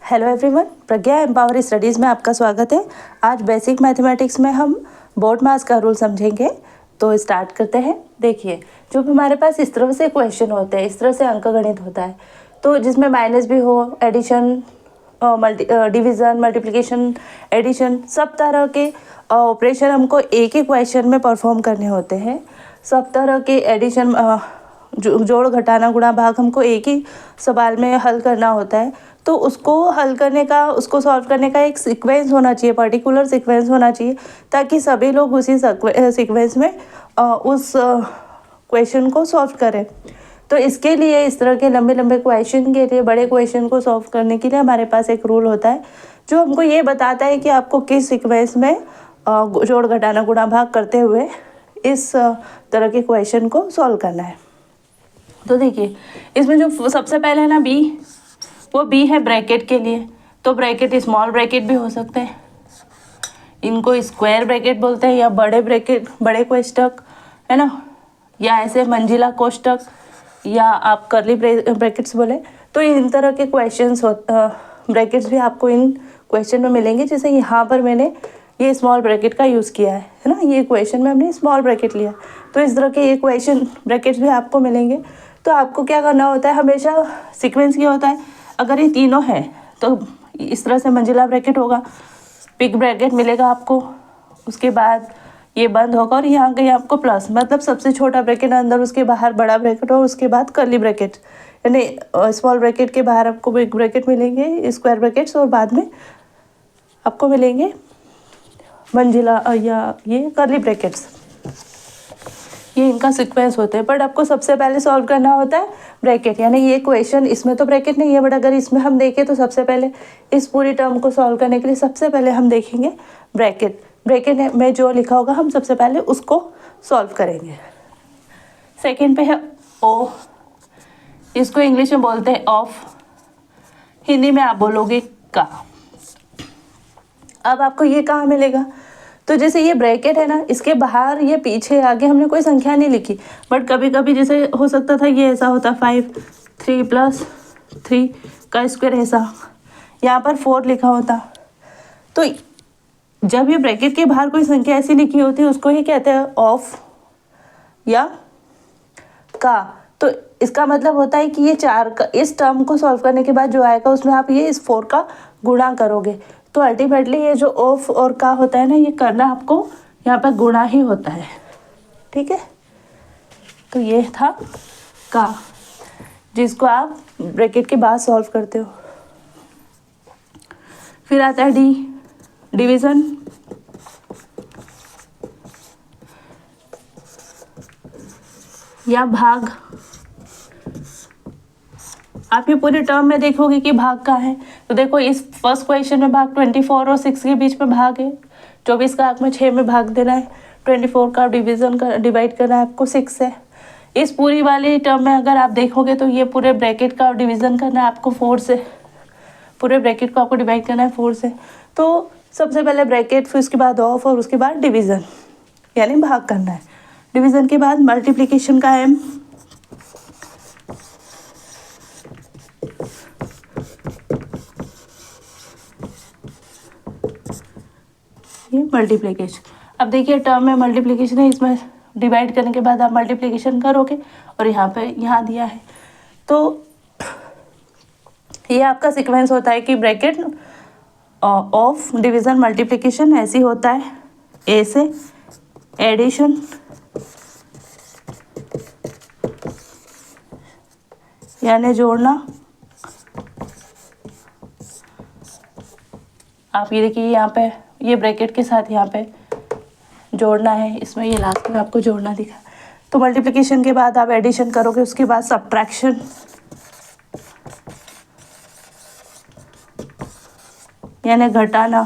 Hello everyone, प्रज्ञा empower studies में आपका स्वागत है। आज बेसिक मैथमेटिक्स में हम बोर्ड मास का रूल समझेंगे। तो स्टार्ट करते हैं। देखिए, जो भी हमारे पास इस तरह से क्वेश्चन होते हैं, इस तरह से अंकगणित होता है, तो जिसमें माइनस भी हो, एडिशन, डिवीज़न, मल्टीप्लिकेशन, एडिशन, सब तरह के ऑपरेशन हमको एक ही क्वेश्चन में परफॉर्म करने होते हैं। सब तरह के एडिशन, जोड़, घटाना, गुणा, भाग हमको एक ही सवाल में हल करना होता है। तो उसको हल करने का, उसको सॉल्व करने का एक सीक्वेंस होना चाहिए, पर्टिकुलर सीक्वेंस होना चाहिए, ताकि सभी लोग उसी सीक्वेंस में उस क्वेश्चन को सॉल्व करें। तो इसके लिए, इस तरह के लंबे लंबे क्वेश्चन के लिए, बड़े क्वेश्चन को सॉल्व करने के लिए हमारे पास एक रूल होता है जो हमको ये बताता है कि आपको किस सीक्वेंस में जोड़, घटाना, गुणा, भाग करते हुए इस तरह के क्वेश्चन को सॉल्व करना है। तो देखिए, इसमें जो सबसे पहले है ना बी, वो बी है ब्रैकेट के लिए। तो ब्रैकेट स्मॉल ब्रैकेट भी हो सकते हैं, इनको स्क्वायर ब्रैकेट बोलते हैं, या बड़े ब्रैकेट, बड़े कोष्ठक, है ना, या ऐसे मंजिला कोष्ठक, या आप कर्ली ब्रैकेट्स बोले। तो इन तरह के क्वेश्चंस ब्रैकेट्स भी आपको इन क्वेश्चन में मिलेंगे। जैसे यहाँ पर मैंने ये स्मॉल ब्रैकेट का यूज़ किया है ना, ये क्वेश्चन में हमने स्मॉल ब्रैकेट लिया। तो इस तरह के ये क्वेश्चन ब्रैकेट्स भी आपको मिलेंगे। तो आपको क्या करना होता है, हमेशा सीक्वेंस क्या होता है, अगर ये तीनों हैं तो इस तरह से मंजिला ब्रैकेट होगा, बिग ब्रैकेट मिलेगा आपको, उसके बाद ये बंद होगा और यहाँ कहीं आपको प्लस, मतलब सबसे छोटा ब्रैकेट अंदर, उसके बाहर बड़ा ब्रैकेट, और उसके बाद कर्ली ब्रैकेट, यानी स्मॉल ब्रैकेट के बाहर आपको बिग ब्रैकेट मिलेंगे, स्क्वायर ब्रैकेट्स, और बाद में आपको मिलेंगे मंजिला या ये कर्ली ब्रैकेट्स। ये इनका सीक्वेंस होते हैं। बट आपको सबसे पहले सॉल्व करना होता है ब्रैकेट, यानी ये क्वेश्चन, इसमें तो ब्रैकेट नहीं है, बट अगर इसमें हम देखें तो सबसे पहले इस पूरी टर्म को सॉल्व करने के लिए सबसे पहले हम देखेंगे ब्रैकेट। ब्रैकेट में जो लिखा होगा हम सबसे पहले उसको सॉल्व करेंगे। सेकेंड पे है ओ, इसको इंग्लिश में बोलते हैं ऑफ, हिंदी में आप बोलोगे का। अब आपको ये कहाँ मिलेगा, तो जैसे ये ब्रैकेट है ना, इसके बाहर, ये पीछे, आगे हमने कोई संख्या नहीं लिखी, बट कभी कभी जैसे हो सकता था ये ऐसा होता 5, 3 + 3 का स्क्वायर, ऐसा यहाँ पर 4 लिखा होता। तो जब ये ब्रैकेट के बाहर कोई संख्या ऐसी लिखी होती है, उसको ही कहते हैं ऑफ या का। तो इसका मतलब होता है कि ये 4 का, इस टर्म को सॉल्व करने के बाद जो आएगा उसमें आप ये इस 4 का गुणा करोगे। तो अल्टीमेटली ये जो ऑफ और का होता है ना, ये करना आपको यहाँ पर गुणा ही होता है, ठीक है। तो ये था का, जिसको आप ब्रैकेट के बाद सॉल्व करते हो। फिर आता है डी, डिवीज़न। या भाग। आप ये पूरी टर्म में देखोगे कि भाग का है, तो देखो इस फर्स्ट क्वेश्चन में भाग 24 और 6 के बीच में भाग है। 24 का आपको 6 में भाग देना है, 24 का डिवीज़न का डिवाइड करना है आपको 6 से। इस पूरी वाली टर्म में अगर आप देखोगे तो ये पूरे ब्रैकेट का डिवीज़न करना है आपको 4 से, पूरे ब्रैकेट को आपको डिवाइड करना है 4 से। तो सबसे पहले ब्रैकेट, फिर उसके बाद ऑफ, और उसके बाद डिवीज़न, यानी भाग करना है। डिवीज़न के बाद मल्टीप्लिकेशन का एम, ये मल्टीप्लिकेशन। अब देखिए टर्म में मल्टीप्लिकेशन है, इसमें डिवाइड करने के बाद आप मल्टीप्लिकेशन करोगे, और यहाँ पे यहाँ दिया है। तो ये आपका सीक्वेंस होता है कि ब्रैकेट ऑफ, डिवीज़न, मल्टीप्लिकेशन, ऐसे होता है। ए से एडिशन, यानी जोड़ना। आप ये देखिए, यहाँ पे ये ब्रैकेट के साथ यहाँ पे जोड़ना है, इसमें ये लास्ट में आपको जोड़ना दिखा। तो मल्टीप्लिकेशन के बाद आप एडिशन करोगे, उसके बाद सब्ट्रैक्शन, यानी घटाना।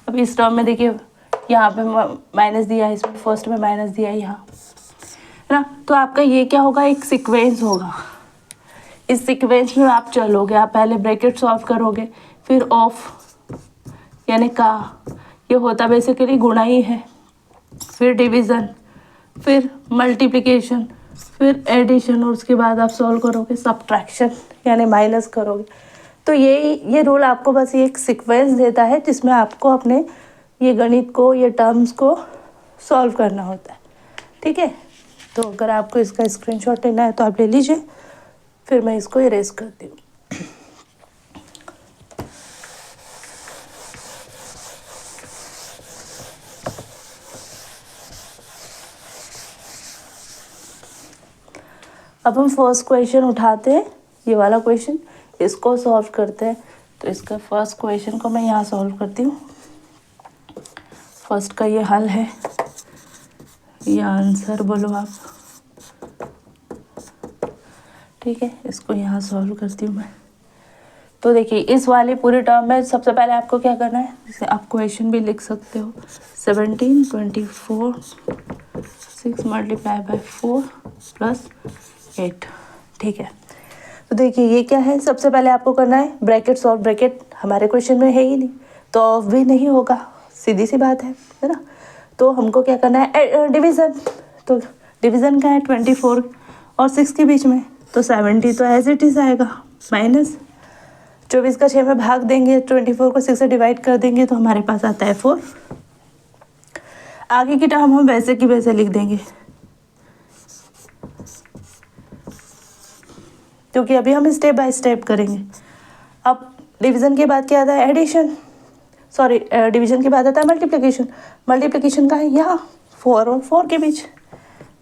अब इस टर्म में देखिए, यहाँ पे माइनस दिया है, इसमें फर्स्ट में माइनस दिया है यहाँ, है ना। तो आपका ये क्या होगा, एक सीक्वेंस होगा। इस सीक्वेंस में आप चलोगे, आप पहले ब्रैकेट सॉल्व करोगे, फिर ऑफ यानी का, ये होता बेसिकली गुणा ही है, फिर डिवीज़न, फिर मल्टीप्लिकेशन, फिर एडिशन और उसके बाद आप सॉल्व करोगे सब्ट्रैक्शन यानी माइनस करोगे। तो ये रूल आपको बस ये एक सीक्वेंस देता है जिसमें आपको अपने ये गणित को ये टर्म्स को सॉल्व करना होता है। ठीक है, तो अगर आपको इसका स्क्रीनशॉट लेना है तो आप ले लीजिए, फिर मैं इसको इरेज करती हूँ। अब हम फर्स्ट क्वेश्चन उठाते हैं, ये वाला क्वेश्चन, इसको सॉल्व करते हैं। तो इसका फर्स्ट क्वेश्चन को मैं यहाँ सॉल्व करती हूँ। फर्स्ट का ये हल है, ये आंसर बोलो आप। ठीक है, इसको यहाँ सॉल्व करती हूँ मैं। तो देखिए इस वाली पूरी टर्म में सबसे पहले आपको क्या करना है, जैसे आप क्वेश्चन भी लिख सकते हो 17 24 6 मल्टीप्लाई बाय 4 प्लस 8। ठीक है, तो देखिए ये क्या है, सबसे पहले आपको करना है ब्रैकेट सॉल्व। ब्रैकेट हमारे क्वेश्चन में है ही नहीं तो ऑफ भी नहीं होगा, सीधी सी बात है ना। तो हमको क्या करना है डिवीज़न। तो डिवीज़न क्या है 24 और 6 के बीच में, तो 70 तो एज इट इज़ आएगा, माइनस 24 का 6 में भाग देंगे, 24 को 6 से डिवाइड कर देंगे तो हमारे पास आता है 4। आगे की टर्म हम वैसे की वैसे लिख देंगे क्योंकि अभी हम स्टेप बाय स्टेप करेंगे। अब डिवीज़न के बाद क्या आता है एडिशन, सॉरी डिवीज़न के बाद आता है मल्टीप्लिकेशन। मल्टीप्लिकेशन का है यहाँ 4 और 4 के बीच,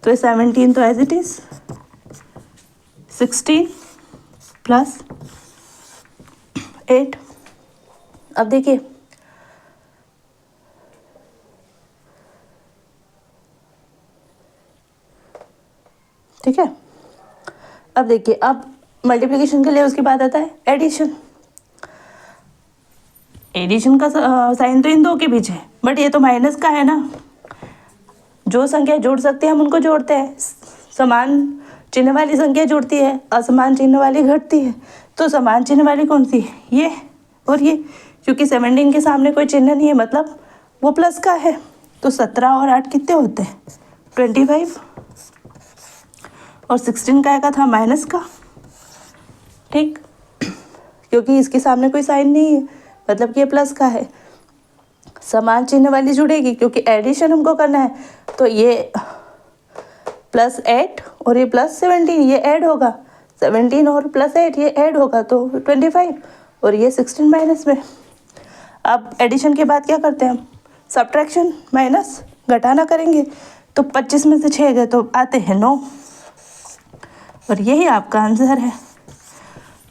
तो 17 तो एज इट इज़, 16 प्लस 8। अब देखिए ठीक है, अब देखिए अब मल्टीप्लिकेशन के लिए उसके बाद आता है एडिशन। एडिशन का साइन तो इन दो के बीच है, बट ये तो माइनस का है ना। जो संख्या जोड़ सकते हैं हम उनको जोड़ते हैं, समान चिन्ह वाली संख्या जुड़ती है, असमान चिन्ह वाली घटती है। तो समान चिन्ह वाली कौन सी है, ये और ये, क्योंकि 17 के सामने कोई चिन्ह नहीं है मतलब वो प्लस का है। तो 17 और 8 कितने होते हैं 25, और 16 का था माइनस का। ठीक, क्योंकि इसके सामने कोई साइन नहीं है मतलब कि ये प्लस का है। समान चिन्ह वाली जुड़ेगी क्योंकि एडिशन हमको करना है, तो ये +8 और ये +17 ये ऐड होगा, 17 और +8 ये ऐड होगा तो 25, और ये 16 माइनस में। अब एडिशन के बाद क्या करते हैं हम, सब्ट्रैक्शन माइनस घटाना करेंगे। तो 25 में से 6 गए तो आते हैं 9, और यही आपका आंसर है।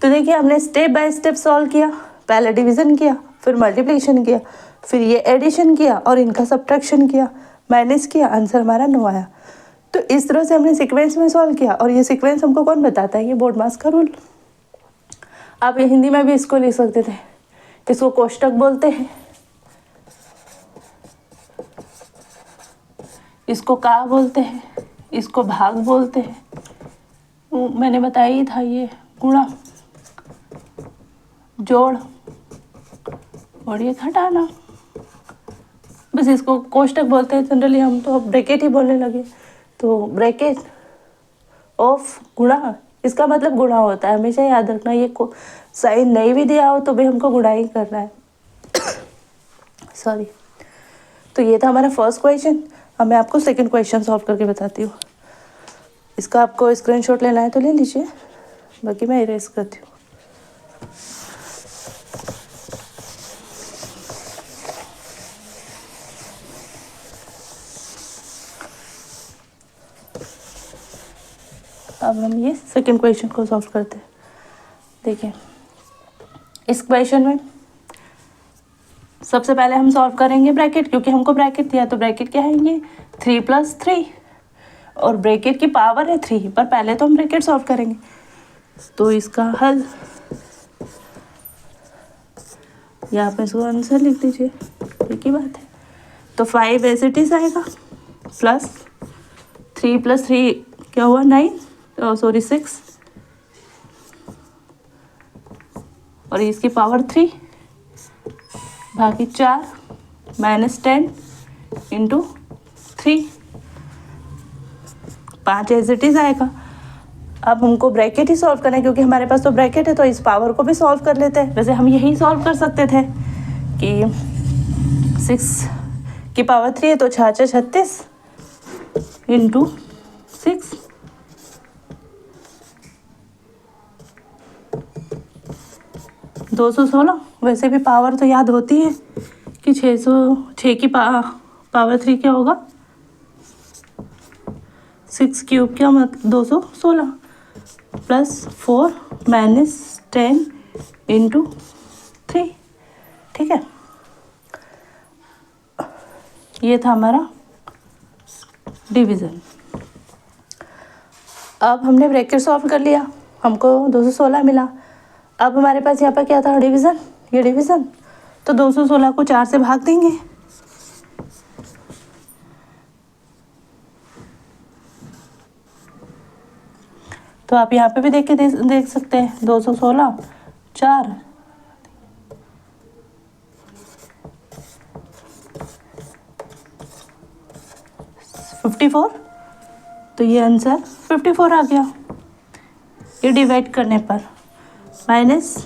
तो देखिए हमने स्टेप बाय स्टेप सॉल्व किया, पहले डिवीज़न किया, फिर मल्टीप्लिकेशन किया, फिर ये एडिशन किया और इनका सब्ट्रैक्शन किया, माइनस किया, आंसर हमारा 9 आया। तो इस तरह से हमने सीक्वेंस में सॉल्व किया, और ये सीक्वेंस हमको कौन बताता है, ये बोर्डमास का रूल। आप ये हिंदी में भी इसको लिख सकते थे, इसको कोष्टक बोलते हैं, इसको का बोलते हैं, इसको भाग बोलते हैं। मैंने बताया ही था, ये गुणा, जोड़ और ये घटाना, बस इसको कोष्टक बोलते हैं जनरली। हम तो ब्रैकेट ही बोलने लगे। तो ब्रैकेट ऑफ गुणा, इसका मतलब गुणा होता है, हमेशा याद रखना। ये को साइन नहीं भी दिया हो तो भी हमको गुणा ही करना है सॉरी। तो ये था हमारा फर्स्ट क्वेश्चन। अब मैं आपको सेकंड क्वेश्चन सॉल्व करके बताती हूँ। इसका आपको स्क्रीनशॉट लेना है तो ले लीजिए, बाकी मैं इरेज करती हूँ। अब हम ये सेकंड क्वेश्चन को सॉल्व करते हैं। देखिए इस क्वेश्चन में सबसे पहले हम सॉल्व करेंगे ब्रैकेट, क्योंकि हमको ब्रैकेट दिया। तो ब्रैकेट क्या है, ये 3 + 3, और ब्रैकेट की पावर है 3, पर पहले तो हम ब्रैकेट सॉल्व करेंगे। तो इसका हल यहाँ पे इसको आंसर लिख दीजिए, एक ही बात है। तो 5 एज इट इज आएगा, प्लस 3 + 3 क्या हुआ 9, सॉरी 6, और इसकी पावर 3 बाकी 4 -10 × 3 5 एज इट इज़ आएगा। अब हमको ब्रैकेट ही सॉल्व करना है क्योंकि हमारे पास तो ब्रैकेट है, तो इस पावर को भी सॉल्व कर लेते हैं। वैसे हम यही सॉल्व कर सकते थे कि 6 की पावर 3 है तो 6 36 इंटू 6 216। वैसे भी पावर तो याद होती है कि 606 की पावर 3 क्या होगा, 6 क्यूब क्या मतलब 216 प्लस 4 माइनस 10 इंटू 3। ठीक है, ये था हमारा डिवीज़न। अब हमने ब्रैकेट सॉल्व कर लिया, हमको 216 मिला। अब हमारे पास यहाँ पर क्या था, डिवीज़न, ये डिवीज़न। तो 216 को 4 से भाग देंगे। तो आप यहाँ पे भी देख सकते हैं 216 4 54। तो ये आंसर 54 आ गया। ये डिवाइड करने पर माइनस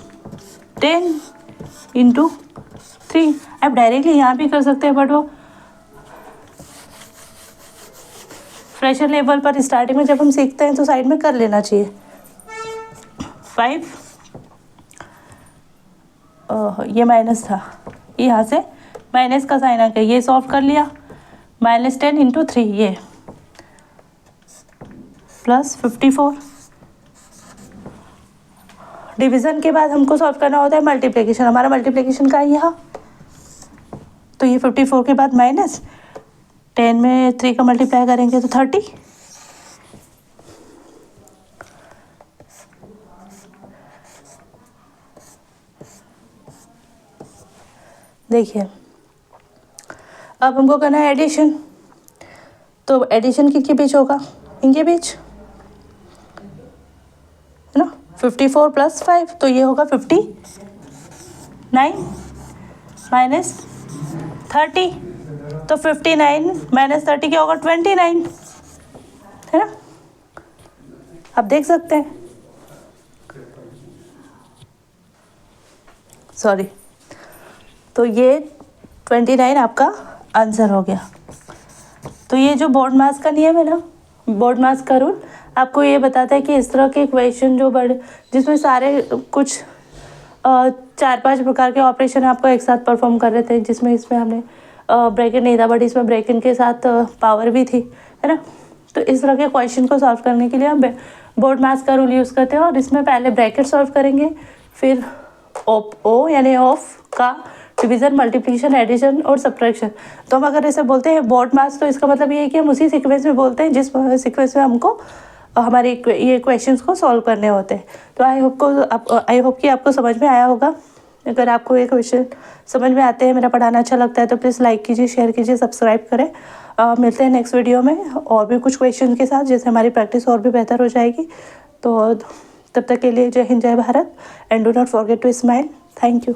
10 इंटू 3। आप डायरेक्टली यहाँ भी कर सकते हैं, बट वो फ्रेशर लेवल पर स्टार्टिंग में जब हम सीखते हैं तो साइड में कर लेना चाहिए। 5 ये माइनस था, यहाँ से माइनस का साइन आ गया, ये सॉल्व कर लिया। माइनस 10 इंटू 3 ये प्लस 54। डिवीज़न के बाद हमको सॉल्व करना होता है मल्टीप्लिकेशन। हमारा मल्टीप्लिकेशन का है यहाँ, तो ये 54 के बाद माइनस 10 में 3 का मल्टीप्लाई करेंगे तो 30। देखिए अब हमको करना है एडिशन। तो एडिशन किसके बीच होगा, इनके बीच है ना। 54 प्लस 5 तो ये होगा 59 माइनस 30। तो 59 माइनस 30 क्या होगा, 29 है ना। आप देख सकते हैं, सॉरी, तो ये 29 आपका आंसर हो गया। तो ये जो बोर्ड मास का नियम है ना, बोर्ड मास का रूल आपको ये बताता है कि इस तरह के क्वेश्चन जो बड़े, जिसमें सारे कुछ 4-5 प्रकार के ऑपरेशन आपको एक साथ परफॉर्म कर रहे थे, जिसमें इसमें हमने ब्रैकेट नहीं था बट इसमें ब्रैकेट के साथ पावर भी थी, है ना। तो इस तरह के क्वेश्चन को सॉल्व करने के लिए हम बोर्ड मास का रूल यूज़ करते हैं, और इसमें पहले ब्रैकेट सॉल्व करेंगे, फिर ओ यानी ऑफ का डिवीज़न, मल्टीप्लिकेशन, एडिशन और सब्ट्रैक्शन। तो हम अगर ऐसे बोलते हैं बोर्ड मास, तो इसका मतलब ये है कि हम उसी सीक्वेंस में बोलते हैं जिस सीक्वेंस में हमको हमारे ये क्वेश्चंस को सॉल्व करने होते हैं। तो आई होप कि आपको समझ में आया होगा। अगर आपको ये क्वेश्चन समझ में आते हैं, मेरा पढ़ाना अच्छा लगता है, तो प्लीज़ लाइक कीजिए, शेयर कीजिए, सब्सक्राइब करें। मिलते हैं नेक्स्ट वीडियो में और भी कुछ क्वेश्चन के साथ, जिससे हमारी प्रैक्टिस और भी बेहतर हो जाएगी। तो तब तक के लिए जय हिंद, जय Bharat, and do not forget to smile. Thank you.